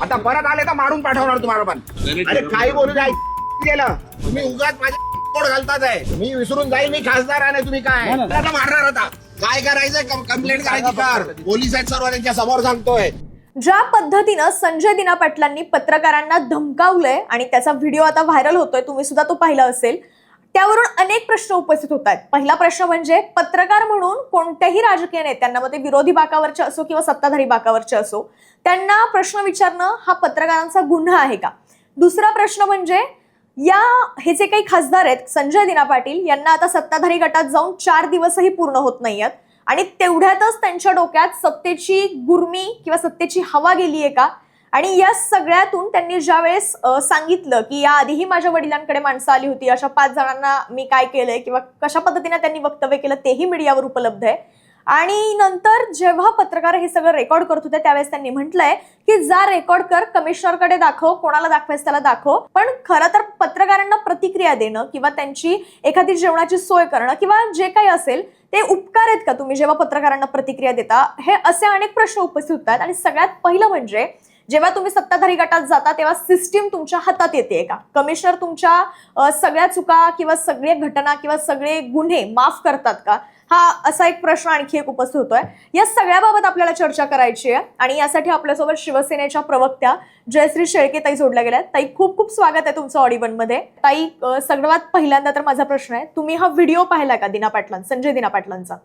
आता परत आले तर मारून पाठवणार तुम्हाला पण. अरे काही बोलू द्या गेलं तुम्ही उगाच माझे पोट घालताच आहे. मी विसरून जाईल मी खासदार आहे. तुम्ही काय आता मारणार होता. काय करायचं कंप्लेंट करायची कर. पोलीस आहेत सर्व त्यांच्या समोर सांगतोय. ज्या पद्धतीनं संजय दिना पाटलांनी पत्रकारांना धमकावलंय आणि त्याचा व्हिडिओ आता व्हायरल होतोय, तुम्ही सुद्धा तो पाहिला असेल, त्यावरून अनेक प्रश्न उपस्थित होत आहेत. पहिला प्रश्न म्हणजे पत्रकार म्हणून कोणत्याही राजकीय नेत्यांना, मग ते विरोधी बाकावरचे असो किंवा सत्ताधारी बाकावरचे असो, त्यांना प्रश्न विचारणं हा पत्रकारांचा गुन्हा आहे का? दुसरा प्रश्न म्हणजे हे जे काही खासदार आहेत संजय दिना पाटील यांना आता सत्ताधारी गटात जाऊन 4 दिवसही पूर्ण होत नाहीयेत आणि तेवढ्यातच त्यांच्या डोक्यात सत्तेची गुर्मी किंवा सत्तेची हवा गेलीये का? आणि या सगळ्यातून त्यांनी ज्यावेळेस सांगितलं की या आधीही माझ्या वडिलांकडे माणसं आली होती, अशा 5 जणांना मी काय केलंय किंवा कशा पद्धतीने त्यांनी वक्तव्य केलं तेही मीडियावर उपलब्ध आहे. आणि नंतर जेव्हा पत्रकार हे सगळं रेकॉर्ड करत होते त्यावेळेस त्यांनी म्हटलंय की जा रेकॉर्ड कर, कमिशनरकडे दाखव, कोणाला दाखवायचं त्याला दाखव. पण खरं तर पत्रकारांना प्रतिक्रिया देणं किंवा त्यांची एखादी जेवणाची सोय करणं किंवा जे काही असेल ते उपकार आहेत का तुम्ही जेव्हा पत्रकारांना प्रतिक्रिया देता? हे असे अनेक प्रश्न उपस्थित होतात. आणि सगळ्यात पहिलं म्हणजे जेव्हा तुम्ही सत्ताधारी गटात जाता तेव्हा सिस्टीम तुमच्या हातात येते का? कमिशनर तुमच्या सगळ्या चुका किंवा सगळे घटना किंवा सगळे गुन्हे माफ करतात का? हा असा एक प्रश्न आणखी एक उपस्थित होतोय. या सगळ्याबाबत आपल्याला चर्चा करायची आहे आणि यासाठी आपल्यासोबत शिवसेनेच्या प्रवक्त्या जयश्री शेळके ताई जोडल्या गेल्या. ताई, खूप खूप स्वागत आहे तुमचं ऑडिबन मध्ये. ताई, सगळ्यात पहिल्यांदा तर माझा प्रश्न आहे, तुम्ही हा व्हिडिओ पाहिला का संजय दिना पाटलांचा?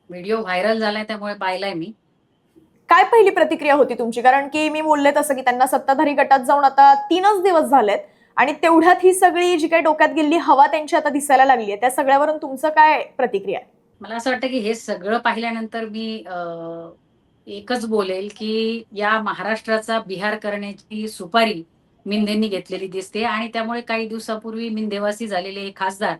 व्हिडिओ व्हायरल झालाय त्यामुळे पाहिलाय मी. काय पहिली प्रतिक्रिया होती तुमची? कारण की मी बोलले तसं की त्यांना सत्ताधारी गटात जाऊन आता 3च दिवस झालेत आणि तेवढ्यात ही सगळी जी काही डोक्यात गेलेली हवा त्यांची आता दिसायला लागली आहे, त्या सगळ्यावरून तुमचं काय प्रतिक्रिया आहे? मला असं वाटतं की हे सगळं पाहिल्यानंतर मी एकच बोलेल की या महाराष्ट्राचा बिहार करण्याची सुपारी मिंदेंनी घेतलेली दिसते. आणि त्यामुळे काही दिवसापूर्वी मिंदेवासी झालेले हे खासदार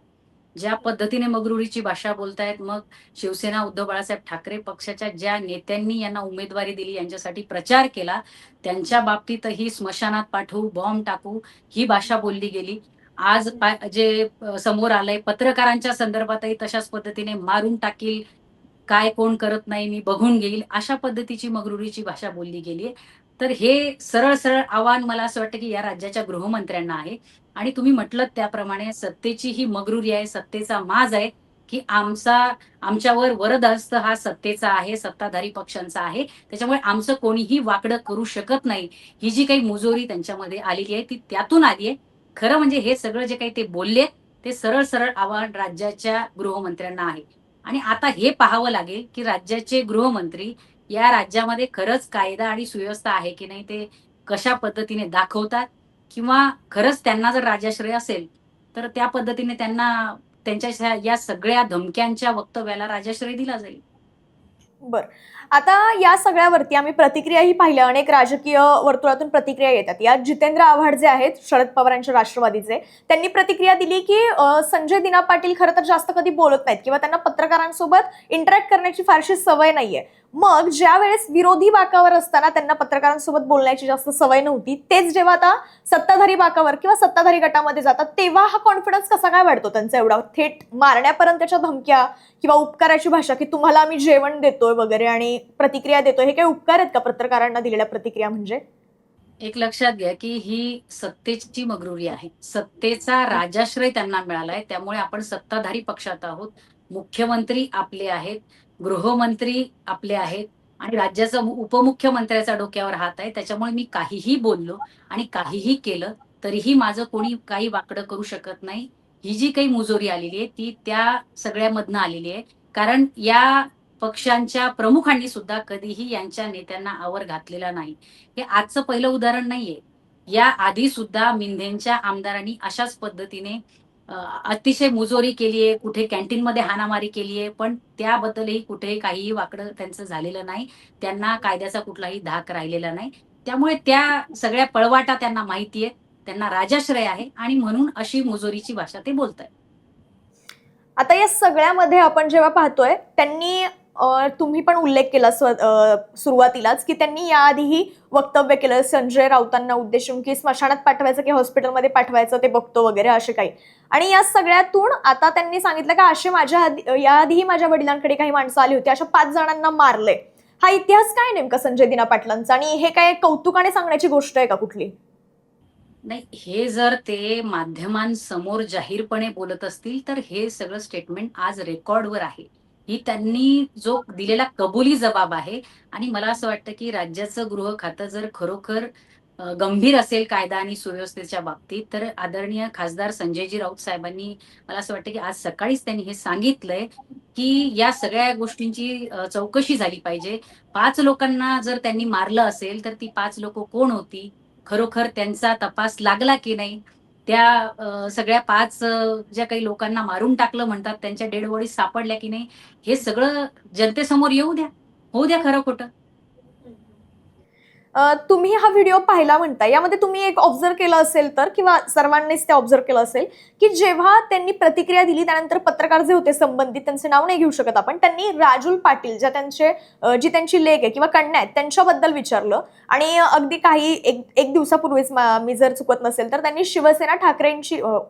ज्या पद्धतीने मगरुरीची भाषा बोलतायत, मग शिवसेना उद्धव बाळासाहेब ठाकरे पक्षाच्या ज्या नेत्यांनी यांना उमेदवारी दिली, यांच्यासाठी प्रचार केला, त्यांच्या बाबतीतही स्मशानात पाठवू, बॉम्ब टाकू ही भाषा बोलली गेली. आज जे समोर आलंय पत्रकारांच्या संदर्भातही तशाच पद्धतीने मारून टाकील, काय कोण करत नाही मी बघून घेईल, अशा पद्धतीची मगरुरीची भाषा बोलली गेली. तर हे सरळ सरळ आव्हान मला असं वाटतं की या राज्याच्या गृहमंत्र्यांना आहे. आणि तुम्ही म्हटलं त्याप्रमाणे सत्तेची ही मगरुरी आहे, सत्तेचा माज आहे की आमच्यावर वरदहस्त हा सत्तेचा आहे, सत्ताधारी पक्षांचा आहे, त्याच्यामुळे आमचं कोणीही वाकडं करू शकत नाही. ही जी काही मुजोरी त्यांच्यामध्ये आलेली आहे ती त्यातून आली आहे. खरं म्हणजे हे सगळं जे काही ते बोलले ते सरळ सरळ आव्हान राज्याच्या गृहमंत्र्यांना आहे. आणि आता हे पाहावं लागेल की राज्याचे गृहमंत्री या राज्यामध्ये खरंच कायदा आणि सुव्यवस्था आहे की नाही ते कशा पद्धतीने दाखवतात, किंवा खरंच त्यांना जर राजाश्रय असेल तर त्या पद्धतीने त्यांना त्यांच्या या सगळ्या धमक्यांच्या वक्तव्याला राजाश्रय दिला जाईल. बर, आता या सगळ्यावरती आम्ही प्रतिक्रियाही पाहिल्या, अनेक राजकीय वर्तुळातून प्रतिक्रिया येतात. यात जितेंद्र आव्हाड जे आहेत शरद पवारांच्या राष्ट्रवादीचे, त्यांनी प्रतिक्रिया दिली की संजय दिना पाटील खरं तर जास्त कधी बोलत नाहीत किंवा त्यांना पत्रकारांसोबत इंटरॅक्ट करण्याची फारशी सवय नाहीये. मग ज्या वेळेस विरोधी बाकावर असताना त्यांना पत्रकारांसोबत बोलण्याची जास्त सवय नव्हती, तेच जेव्हा आता सत्ताधारी बाकावर किंवा सत्ताधारी गटामध्ये जातात तेव्हा हा कॉन्फिडन्स कसा काय वाढतो त्यांचा, एवढा थेट मारण्यापर्यंतच्या धमक्या किंवा उपकाराची भाषा की तुम्हाला आम्ही जेवण देतोय वगैरे आणि प्रतिक्रिया देतोय, हे काही उपकार आहेत का पत्रकारांना दिलेल्या प्रतिक्रिया? म्हणजे एक लक्षात घ्या की ही सत्तेची मगरुरी आहे, सत्तेचा राजाश्रय त्यांना मिळालाय. त्यामुळे आपण सत्ताधारी पक्षात आहोत, मुख्यमंत्री आपले आहेत, गृहमंत्री आपले आहेत आणि राज्याचा उपमुख्यमंत्र्याचा डोक्यावर हात आहे. त्याच्यामुळे मी काहीही बोललो आणि काहीही केलं तरीही माझं कोणी काही वाकडं करू शकत नाही. ही जी काही मुजोरी आलेली आहे ती त्या सगळ्यामधनं आलेली आहे. कारण या पक्षांच्या प्रमुखांनी सुद्धा कधीही यांच्या नेत्यांना आवर घातलेला नाही. हे आजचं पहिलं उदाहरण नाहीये. या आधी सुद्धा मिंधेंच्या आमदारांनी अशाच पद्धतीने अतिशय मुजोरी केलीये, कुठे कॅन्टीनमध्ये हाणामारी केलीये, पण त्याबद्दलही कुठेही काहीही वाकडं त्यांचं झालेलं नाही. त्यांना कायद्याचा कुठलाही धाक राहिलेला नाही. त्यामुळे त्या सगळ्या पळवाटा त्यांना माहितीये, त्यांना राजाश्रय आहे आणि म्हणून अशी मुजोरीची भाषा ते बोलतायत. आता या सगळ्यामध्ये आपण जेव्हा पाहतोय त्यांनी तुम्ही पण उल्लेख केला सुरुवातीलाच की त्यांनी याआधीही वक्तव्य केलं संजय राऊतांना उद्देशून की स्मशानात पाठवायचं की हॉस्पिटलमध्ये पाठवायचं ते बघतो वगैरे असे काही. आणि या सगळ्यातून आता त्यांनी सांगितलं की याआधीही माझ्या वडिलांकडे काही माणसं आली होती, अशा 5 जणांना मारले. हा इतिहास काय नेमका संजय दिना पाटलांचा, आणि हे काय कौतुकाने सांगण्याची गोष्ट आहे का कुठली? नाही, हे जर ते माध्यमांसमोर जाहीरपणे बोलत असतील तर हे सगळं स्टेटमेंट आज रेकॉर्डवर आहे. ही त्यांनी जो दिलेला कबुली जबाब आहे. आणि मला असं वाटतं की राज्याचं गृह खातं जर खरोखर गंभीर असेल कायदा आणि सुव्यवस्थेच्या बाबतीत, तर आदरणीय खासदार संजयजी राऊत साहेबांनी, मला असं वाटतं की आज सकाळीच त्यांनी हे सांगितलंय की या सगळ्या गोष्टींची चौकशी झाली पाहिजे. 5 लोकांना जर त्यांनी मारलं असेल तर ती 5 लोकं कोण होती? खरोखर त्यांचा तपास लागला की नाही? त्या सगळ्या 5 ज्या काही लोकांना मारून टाकलं म्हणतात, त्यांच्या डेड बॉडीज सापडल्या की नाही? हे सगळं जनतेसमोर येऊ द्या. होऊ द्या खरं-खोटं. तुम्ही हा व्हिडिओ पाहिला म्हणताय, यामध्ये तुम्ही एक ऑब्झर्व केलं असेल तर, किंवा सर्वांनीच ते ऑब्झर्व केलं असेल, की जेव्हा त्यांनी प्रतिक्रिया दिली त्यानंतर पत्रकार जे होते संबंधित, त्यांचे नाव नाही घेऊ शकत आपण, त्यांनी राजुल पाटील जी त्यांची लेक आहे किंवा कन्या आहेत त्यांच्याबद्दल विचारलं. आणि अगदी काही एक दिवसापूर्वीच मी जर चुकत नसेल तर त्यांनी शिवसेना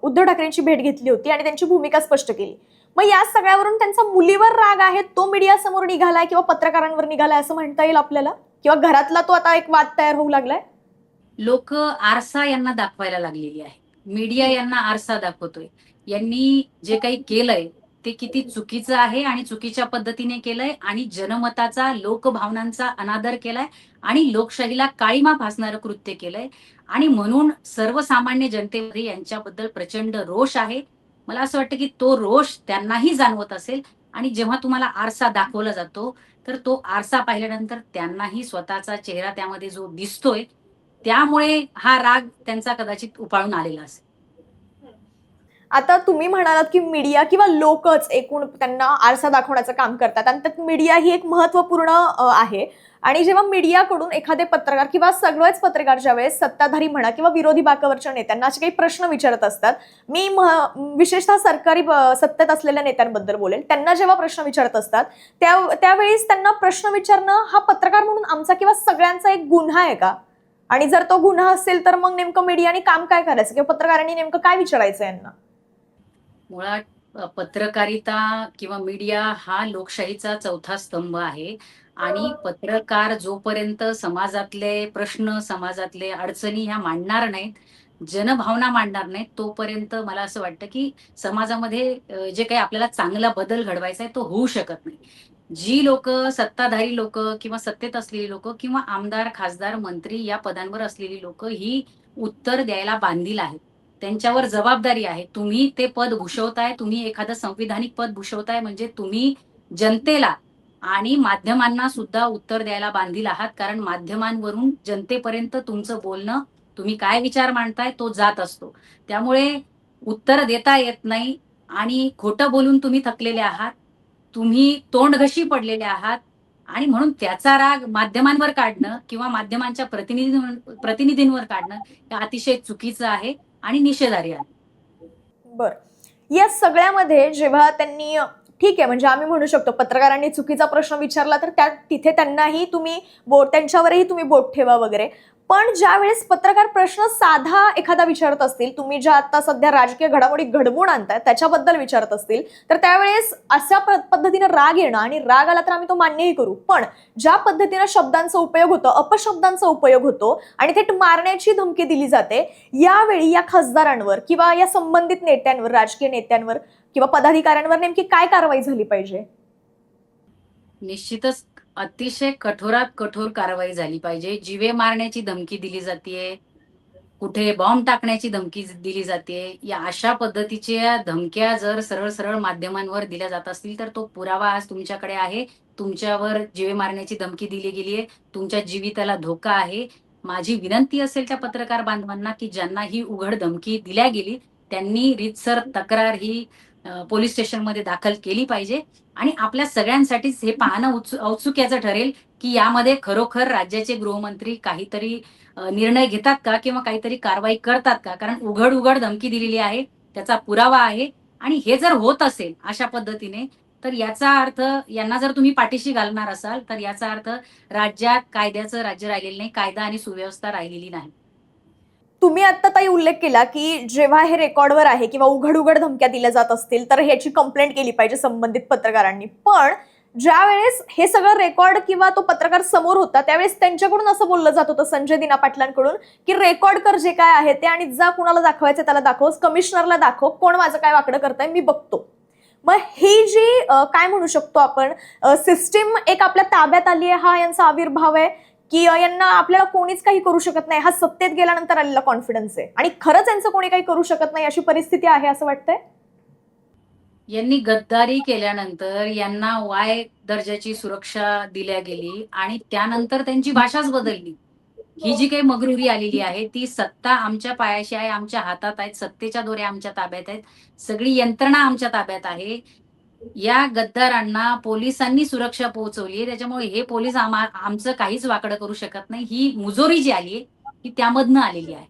उद्धव ठाकरेंची भेट घेतली होती आणि त्यांची भूमिका स्पष्ट केली. मग या सगळ्यावरून त्यांचा मुलीवर राग आहे, तो मीडिया समोर निघालाय किंवा पत्रकारांवर निघालाय असं म्हणता येईल आपल्याला, किंवा घरातला तो आता एक वाद तयार होऊ लागलाय? लोक आरसा यांना दाखवायला लागलेली आहे. मीडिया यांना आरसा दाखवतोय. यांनी जे काही केलंय ते किती चुकीचं आहे आणि चुकीच्या पद्धतीने केलंय आणि जनमताचा, लोकभावनांचा अनादर केलाय आणि लोकशाहीला काळिमा फासणारं कृत्य केलंय. आणि म्हणून सर्वसामान्य जनतेमध्ये यांच्याबद्दल प्रचंड रोष आहे. मला असं वाटतं की तो रोष त्यांनाही जाणवत असेल. आणि जेव्हा तुम्हाला आरसा दाखवला जातो तर तो आरसा पाहिल्यानंतर त्यांनाही स्वतःचा चेहरा त्यामध्ये जो दिसतोय, त्यामुळे हा राग त्यांचा कदाचित उफाळून आलेला असेल. आता तुम्ही म्हणालात की मीडिया किंवा लोकच एकूण त्यांना आरसा दाखवण्याचं काम करतात, आणि त्यात मीडिया ही एक महत्वपूर्ण आहे. आणि जेव्हा मीडियाकडून एखादे पत्रकार किंवा सगळेच पत्रकार ज्यावेळेस सत्ताधारी म्हणा किंवा विरोधी बाकावरच्या नेत्यांना असे काही प्रश्न विचारत असतात, मी विशेषतः सरकारी सत्तेत असलेल्या नेत्यांबद्दल बोलेल, त्यांना जेव्हा प्रश्न विचारत असतात त्यावेळेस त्यांना प्रश्न विचारणं हा पत्रकार म्हणून आमचा किंवा सगळ्यांचा एक गुन्हा आहे का? आणि जर तो गुन्हा असेल तर मग नेमकं मीडियाने काम काय करायचं किंवा पत्रकारांनी नेमकं काय विचारायचं यांना? मुळात पत्रकारिता किंवा मीडिया हा लोकशाहीचा चौथा स्तंभ आहे. आणि पत्रकार जोपर्यंत समाजातले प्रश्न, समाजातले अडचणी ह्या मांडणार नाहीत, जनभावना मांडणार नाहीत, तोपर्यंत मला असं वाटतं की समाजामध्ये जे काही आपल्याला चांगला बदल घडवायचा आहे तो होऊ शकत नाही. जी लोक, सत्ताधारी लोक किंवा सत्तेत असलेली लोक किंवा आमदार, खासदार, मंत्री या पदांवर असलेली लोक ही उत्तर द्यायला बांधील आहेत. त्यांच्यावर जबाबदारी आहे. तुम्ही ते पद भूषवताय, तुम्ही एखादं संविधानिक पद भूषवताय म्हणजे तुम्ही जनतेला आणि माध्यमांना सुद्धा उत्तर द्यायला बांधील आहात. कारण माध्यमांवरून जनतेपर्यंत तुमचं बोलणं, तुम्ही काय विचार मांडताय तो जात असतो. त्यामुळे उत्तर देता येत नाही आणि खोटं बोलून तुम्ही थकलेले आहात. तुम्ही तोंडघशी पडलेले आहात आणि म्हणून त्याचा राग माध्यमांवर काढणं किंवा माध्यमांच्या प्रतिनिधींवर काढणं हे अतिशय चुकीचं आहे आणि निषेधार्ह आहे. बर, या सगळ्यामध्ये जेव्हा त्यांनी, ठीक आहे, म्हणजे आम्ही म्हणू शकतो पत्रकारांनी चुकीचा प्रश्न विचारला तर तिथे त्यांनाही तुम्ही त्यांच्यावरही तुम्ही बोट ठेवा वगैरे, पण ज्या वेळेस पत्रकार प्रश्न साधा एखादा विचारत असतील, तुम्ही ज्या आता सध्या राजकीय घडामोडी घडवून आणताय त्याच्याबद्दल विचारत असतील, तर त्यावेळेस अशा पद्धतीने राग येणं, आणि राग आला तर आम्ही तो मान्यही करू, पण ज्या पद्धतीने शब्दांचा उपयोग होतो, अपशब्दांचा उपयोग होतो आणि थेट मारण्याची धमकी दिली जाते, यावेळी या खासदारांवर किंवा या संबंधित नेत्यांवर, राजकीय नेत्यांवर किंवा पदाधिकाऱ्यांवर नेमकी काय कारवाई झाली पाहिजे? निश्चितच अतिशय कठोरात कठोर कारवाई झाली पाहिजे. जीवे मारण्याची धमकी दिली जातीये, कुठे बॉम्ब टाकण्याची धमकी दिली जाते. या अशा पद्धतीच्या धमक्या जर सरळ सरळ माध्यमांवर दिल्या जात असतील तर तो पुरावा आज तुमच्याकडे आहे. तुमच्यावर जीवे मारण्याची धमकी दिली गेली आहे, तुमच्या जीविताला धोका आहे. माझी विनंती असेल त्या पत्रकार बांधवांना की ज्यांना ही उघड धमकी दिल्या गेली त्यांनी रीतसर तक्रार ही पोलीस स्टेशनमध्ये दाखल केली पाहिजे. आणि आपल्या सगळ्यांसाठीच हे पाहणं औत्सुक्याचं ठरेल की यामध्ये खरोखर राज्याचे गृहमंत्री काहीतरी निर्णय घेतात का किंवा काहीतरी कारवाई करतात का? कारण उघड उघड धमकी दिलेली आहे, त्याचा पुरावा आहे. आणि हे जर होत असेल अशा पद्धतीने तर याचा अर्थ, यांना जर तुम्ही पाठीशी घालणार असाल तर याचा अर्थ राज्यात कायद्याचं राज्य राहिलेलं नाही, कायदा आणि सुव्यवस्था राहिलेली नाही. तुम्ही आता ताई उल्लेख केला की जेव्हा हे रेकॉर्डवर आहे किंवा उघड उघड धमक्या दिल्या जात असतील तर ह्याची कंप्लेंट केली पाहिजे संबंधित पत्रकारांनी, पण ज्या वेळेस हे सगळं रेकॉर्ड किंवा तो पत्रकार समोर होता त्यावेळेस त्यांच्याकडून असं बोललं जात होतं संजय दिना पाटलांकडून की रेकॉर्ड कर जे काय आहे ते आणि जा कुणाला दाखवायचं त्याला दाखव, कमिशनरला दाखव, कोण माझं काय वाकडं करताय मी बघतो. मग ही जी काय म्हणू शकतो आपण सिस्टीम एक आपल्या ताब्यात आली आहे, हा यांचा आविर्भाव आहे की यांना आपल्याला कोणीच काही करू शकत नाही, हा सत्तेत गेल्यानंतर आलेला कॉन्फिडन्स आहे आणि खरंच यांचं कोणी काही करू शकत नाही अशी परिस्थिती आहे असं वाटतंय? यांनी गद्दारी केल्यानंतर यांना वाय दर्जाची सुरक्षा दिल्या गेली आणि त्यानंतर त्यांची भाषाच बदलली. ही जी काही मगरुरी आलेली आहे ती सत्ता आमच्या पायाशी आहे, आमच्या हातात आहेत, सत्तेच्या दोऱ्या आमच्या ताब्यात आहेत, सगळी यंत्रणा आमच्या ताब्यात आहे. या गद्दारांना पोलिसांनी सुरक्षा पोहोचवली, त्याच्यामुळे हे पोलीस आमचं काहीच वाकडं करू शकत नाही. ही मुजोरी जी आली ही त्यामधनं आलेली आहे.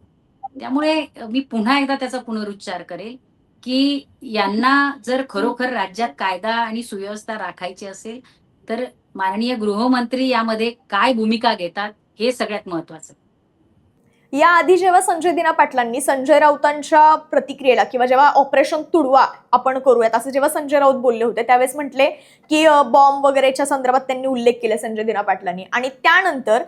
त्यामुळे मी पुन्हा एकदा त्याचा पुनरुच्चार करेल की यांना जर खरोखर राज्यात कायदा आणि सुव्यवस्था राखायची असेल तर माननीय गृहमंत्री यामध्ये काय भूमिका घेतात हे सगळ्यात महत्वाचं. याआधी जेव्हा संजय दिना पाटलांनी संजय राऊतांच्या प्रतिक्रियेला किंवा जेव्हा ऑपरेशन तुडवा आपण करूयात असं जेव्हा संजय राऊत बोलले होते त्यावेळेस म्हटले की बॉम्ब वगैरेच्या संदर्भात त्यांनी उल्लेख केला संजय दिना पाटलांनी आणि त्यानंतर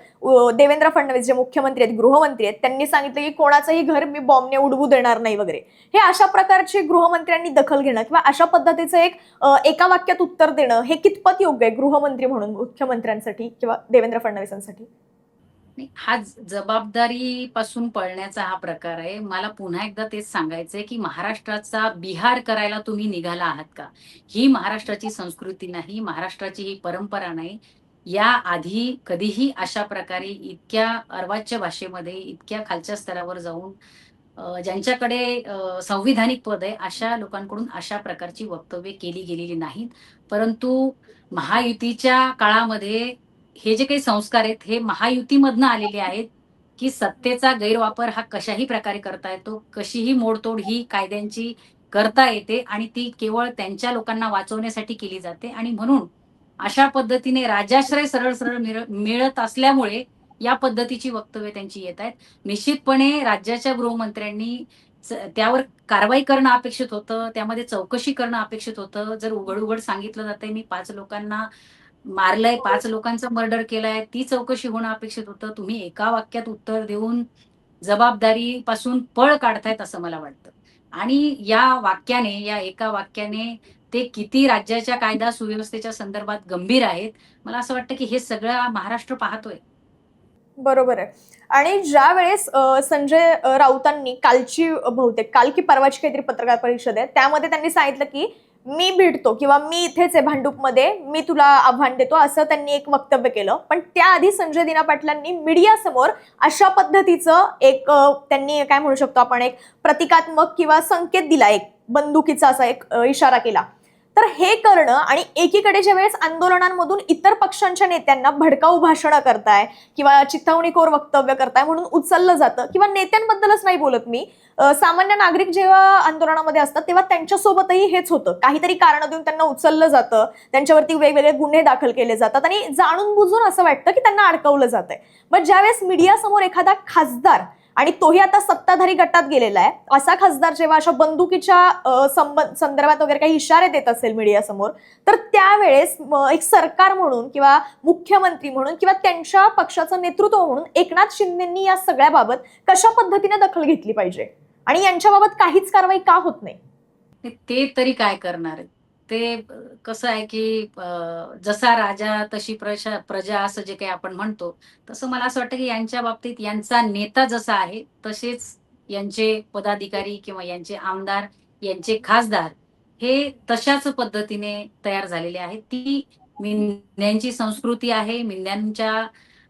देवेंद्र फडणवीस जे मुख्यमंत्री आहेत, गृहमंत्री आहेत, त्यांनी सांगितलं की कोणाचंही घर मी बॉम्बने उडवू देणार नाही वगैरे. हे अशा प्रकारची गृहमंत्र्यांनी दखल घेणं किंवा अशा पद्धतीचं एक एका वाक्यात उत्तर देणं हे कितपत योग्य आहे गृहमंत्री म्हणून मुख्यमंत्र्यांसाठी किंवा देवेंद्र फडणवीसांसाठी? हा जबाबदारीपासून पळण्याचा हा प्रकार आहे. मला पुन्हा एकदा तेच सांगायचंय की महाराष्ट्राचा बिहार करायला तुम्ही निघाला आहात का? ही महाराष्ट्राची संस्कृती नाही, महाराष्ट्राची ही परंपरा नाही. या आधी कधीही अशा प्रकारे इतक्या अर्वाच्य भाषेमध्ये इतक्या खालच्या स्तरावर जाऊन ज्यांच्याकडे संविधानिक पद आहे अशा लोकांकडून अशा प्रकारची वक्तव्य केली गेलेली नाहीत. परंतु महायुतीच्या काळामध्ये हे जे काही संस्कार आहेत हे महायुतीमधनं आलेले आहेत की सत्तेचा गैरवापर हा कशाही प्रकारे करता येतो, कशीही मोडतोड ही कायद्यांची करता येते आणि ती केवळ त्यांच्या लोकांना वाचवण्यासाठी केली जाते. आणि म्हणून अशा पद्धतीने राजाश्रय सरळ सरळ मिळत असल्यामुळे या पद्धतीची वक्तव्य त्यांची येत आहेत. निश्चितपणे राज्याच्या गृहमंत्र्यांनी त्यावर कारवाई करणं अपेक्षित होतं, त्यामध्ये चौकशी करणं अपेक्षित होतं. जर उघड उघड सांगितलं जातंय मी 5 लोकांना मारलंय, 5 लोकांचा मर्डर केलाय, ती चौकशी होणं अपेक्षित होतं. तुम्ही एका वाक्यात उत्तर देऊन जबाबदारीपासून पळ काढतायत असं मला वाटतं. आणि या एका वाक्याने ते किती राज्याच्या कायदा सुव्यवस्थेच्या संदर्भात गंभीर आहेत, मला असं वाटतं की हे सगळं महाराष्ट्र पाहतोय. बरोबर आहे. आणि ज्या वेळेस संजय राऊतांनी बहुतेक काल की परवाची काहीतरी पत्रकार परिषद आहे त्यामध्ये त्यांनी सांगितलं की मी भिडतो किंवा मी इथेच आहे भांडूपमध्ये, मी तुला आव्हान देतो असं त्यांनी एक वक्तव्य केलं. पण त्याआधी संजय दिना पाटलांनी मीडिया समोर अशा पद्धतीचं एक त्यांनी काय म्हणू शकतो आपण एक प्रतिकात्मक किंवा संकेत दिला, एक बंदुकीचा असा एक इशारा केला. तर हे करणं आणि एकीकडे ज्या वेळेस आंदोलनांमधून इतर पक्षांच्या नेत्यांना भडकाऊ भाषणं करताय किंवा चिथावणीखोर वक्तव्य करताय म्हणून उचललं जातं किंवा नेत्यांबद्दलच नाही बोलत मी, सामान्य नागरिक जेव्हा आंदोलनामध्ये असतात तेव्हा त्यांच्यासोबतही हेच होतं. काहीतरी कारण देऊन त्यांना उचललं जातं, त्यांच्यावरती वेगवेगळे गुन्हे दाखल केले जातात आणि जाणून बुजून असं वाटतं की त्यांना अडकवलं जातंय. मग ज्यावेळेस मीडिया समोर एखादा खासदार आणि तोही आता सत्ताधारी गटात गेलेला आहे असा खासदार जेव्हा अशा बंदुकीच्या संदर्भात वगैरे काही इशारे देत असेल मीडिया समोर, तर त्यावेळेस एक सरकार म्हणून किंवा मुख्यमंत्री म्हणून किंवा त्यांच्या पक्षाचं नेतृत्व म्हणून एकनाथ शिंदेंनी या सगळ्याबाबत कशा पद्धतीने दखल घेतली पाहिजे आणि यांच्याबाबत काहीच कारवाई का होत नाही? ते तरी काय करणार आहेत? ते कसं आहे की जसा राजा तशी प्रजा असं जे काही आपण म्हणतो तसं मला असं वाटतं की यांच्या बाबतीत यांचा नेता जसा आहे तसेच यांचे पदाधिकारी किंवा यांचे आमदार, यांचे खासदार हे तशाच पद्धतीने तयार झालेले आहेत. ती मिंद्यांची संस्कृती आहे, मिंद्यांच्या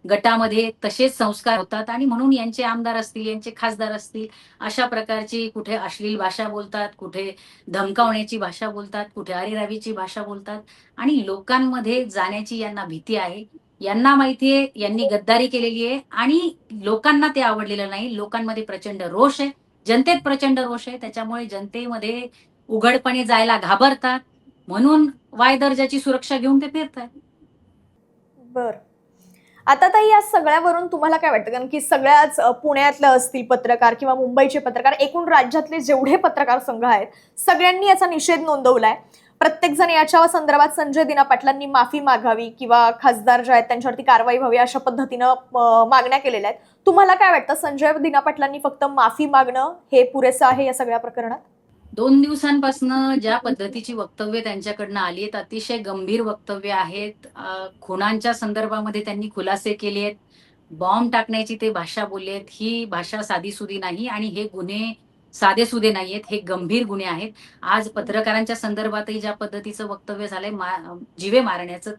गटामध्ये तसेच संस्कार होतात आणि म्हणून यांचे आमदार असतील, यांचे खासदार असतील अशा प्रकारची कुठे अश्लील भाषा बोलतात, कुठे धमकावण्याची भाषा बोलतात, कुठे अरेरावीची भाषा बोलतात आणि लोकांमध्ये जाण्याची यांना भीती आहे. यांना माहितीये यांनी गद्दारी केलेली आहे आणि लोकांना ते आवडलेलं नाही. लोकांमध्ये प्रचंड रोष आहे, जनतेत प्रचंड रोष आहे. त्याच्यामुळे जनतेमध्ये उघडपणे जायला घाबरतात म्हणून वाय दर्जाची सुरक्षा घेऊन ते फिरतात. बरं, आता ताई या सगळ्यावरून तुम्हाला काय वाटतं? कारण की सगळ्याच पुण्यातले असतील पत्रकार किंवा मुंबईचे पत्रकार, एकूण राज्यातले जेवढे पत्रकार संघ आहेत सगळ्यांनी याचा निषेध नोंदवलाय. प्रत्येक जण याच्या संदर्भात संजय दिना पाटलांनी माफी मागावी किंवा खासदार जे आहेत त्यांच्यावरती कारवाई व्हावी अशा पद्धतीनं मागण्या केलेल्या आहेत. तुम्हाला काय वाटतं, संजय दिना पाटलांनी फक्त माफी मागणं हे पुरेसं आहे या सगळ्या प्रकरणात? 2 दिवसांपासून ज्या पद्धतीची वक्तव्य त्यांच्याकडनं आली आहेत, अतिशय गंभीर वक्तव्य आहेत. खुनांच्या संदर्भामध्ये त्यांनी खुलासे केले आहेत. बॉम्ब टाकण्याची ते भाषा बोलले आहेत. ही भाषा साधीसुधी नाही आणि हे गुन्हे साधेसुधे नाहीयेत, हे गंभीर गुन्हे आहेत. आज पत्रकारांच्या संदर्भातही ज्या पद्धतीचं वक्तव्य झालंय, जीवे मारण्याचं,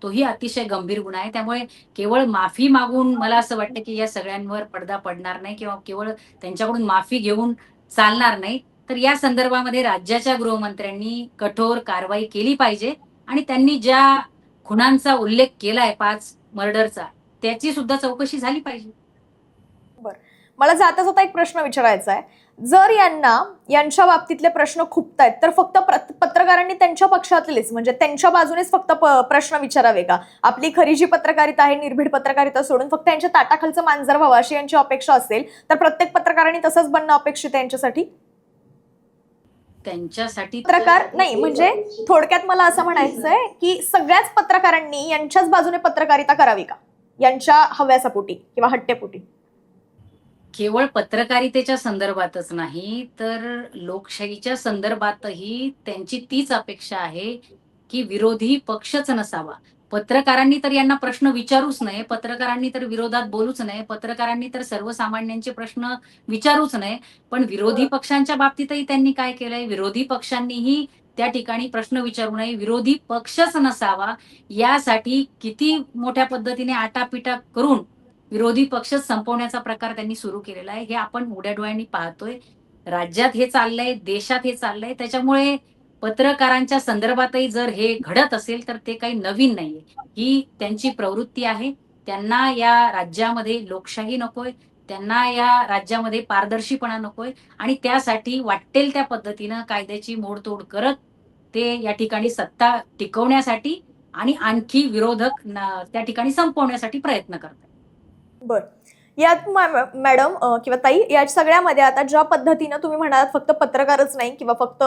तोही अतिशय गंभीर गुन्हा आहे. त्यामुळे केवळ माफी मागून मला असं वाटतं की या सगळ्यांवर पडदा पडणार नाही किंवा केवळ त्यांच्याकडून माफी घेऊन चालणार नाही. तर या संदर्भामध्ये राज्याच्या गृहमंत्र्यांनी कठोर कारवाई केली पाहिजे आणि त्यांनी ज्या खुनांचा उल्लेख केलाय 5 मर्डरचा, त्याची सुद्धा चौकशी झाली पाहिजे. मला जाता जाता एक प्रश्न विचारायचा आहे. जर यांच्या बाबतीतले प्रश्न खुपतायत तर फक्त पत्रकारांनी त्यांच्या पक्षातलेच म्हणजे त्यांच्या बाजूनेच फक्त प्रश्न विचारावे का? आपली खरी जी पत्रकारिता आहे, निर्भीड पत्रकारिता सोडून फक्त यांच्या ताटाखालचं मांजर व्हावं अशी यांची अपेक्षा असेल तर प्रत्येक पत्रकारांनी तसंच बनणं अपेक्षित आहे यांच्यासाठी? त्यांच्यासाठी पत्रकार नाही, म्हणजे थोडक्यात मला असं म्हणायचं आहे की सगळ्याच पत्रकारांनी यांच्याच बाजूने पत्रकारिता करावी का, यांच्या हव्यासापोटी किंवा हट्टेपोटी? केवळ पत्रकारितेच्या संदर्भातच नाही तर लोकशाहीच्या संदर्भातही त्यांची तीच अपेक्षा आहे की विरोधी पक्षच नसावा. पत्रकारांनी तर यांना प्रश्न विचारूच नये, पत्रकारांनी तर विरोधात बोलूच नये, पत्रकारांनी तर सर्वसामान्यांचे प्रश्न विचारूच नये. पण विरोधी पक्षांच्या बाबतीतही त्यांनी काय केलंय, विरोधी पक्षांनीही त्या ठिकाणी प्रश्न विचारू नये, विरोधी पक्षच नसावा यासाठी किती मोठ्या पद्धतीने आटापिटा करून विरोधी पक्ष संपवण्याचा प्रकार त्यांनी सुरू केलेला आहे. हे आपण उघड्या डोळ्यांनी पाहतोय. राज्यात हे चाललंय, देशात हे चाललंय. त्याच्यामुळे पत्रकारांच्या संदर्भातही जर हे घडत असेल तर ते काही नवीन नाहीये. ही त्यांची प्रवृत्ती आहे. त्यांना या राज्यामध्ये लोकशाही नकोय, त्यांना या राज्यामध्ये पारदर्शीपणा नकोय आणि त्यासाठी वाटेल त्या पद्धतीनं कायद्याची मोडतोड करत ते या ठिकाणी सत्ता टिकवण्यासाठी आणि आणखी विरोधक त्या ठिकाणी संपवण्यासाठी प्रयत्न करतात. बर, यात मॅडम किंवा ताई, या सगळ्यामध्ये आता ज्या पद्धतीनं तुम्ही म्हणालात फक्त पत्रकारच नाही किंवा फक्त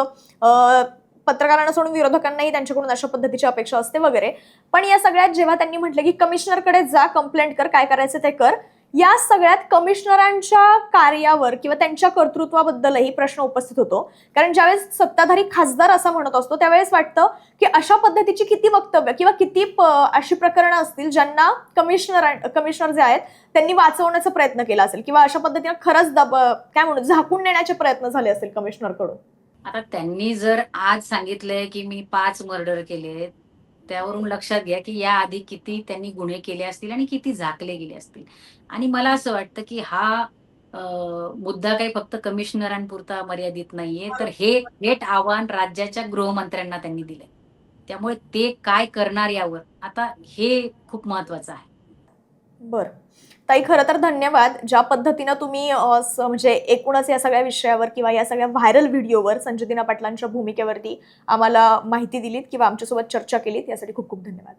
पत्रकारांना सोडून विरोधकांनाही त्यांच्याकडून अशा पद्धतीची अपेक्षा असते वगैरे, पण या सगळ्यात जेव्हा त्यांनी म्हटलं की कमिशनरकडे जा, कंप्लेंट कर, काय करायचं ते कर, या सगळ्यात कमिशनरांच्या कार्यावर किंवा त्यांच्या कर्तृत्वाबद्दलही प्रश्न उपस्थित होतो. कारण ज्यावेळेस सत्ताधारी खासदार असं म्हणत असतो त्यावेळेस वाटतं की अशा पद्धतीची किती वक्तव्य किंवा किती अशी प्रकरणं असतील ज्यांना कमिशनर जे आहेत त्यांनी वाचवण्याचा प्रयत्न केला असेल किंवा अशा पद्धतीने खरंच काय म्हणू झाकून नेण्याचे प्रयत्न झाले असेल कमिशनरकडून. आता त्यांनी जर आज सांगितलंय की मी 5 मर्डर केले, त्यावरून लक्षात घ्या की या आधी किती त्यांनी गुन्हे केले असतील आणि किती झाकले गेले असतील. आणि मला असं वाटतं की हा मुद्दा काही फक्त कमिशनरांपुरता मर्यादित नाहीये, तर हे थेट आव्हान राज्याच्या गृहमंत्र्यांना त्यांनी दिलंय. त्यामुळे ते काय करणार यावर आता हे खूप महत्वाचं आहे. बर ताई, खरं तर धन्यवाद. ज्या पद्धतीनं तुम्ही म्हणजे एकूणच या सगळ्या विषयावर किंवा या सगळ्या व्हायरल व्हिडिओवर संजय दिना पाटलांच्या भूमिकेवरती आम्हाला माहिती दिलीत किंवा आमच्यासोबत चर्चा केलीत, यासाठी खूप खूप धन्यवाद.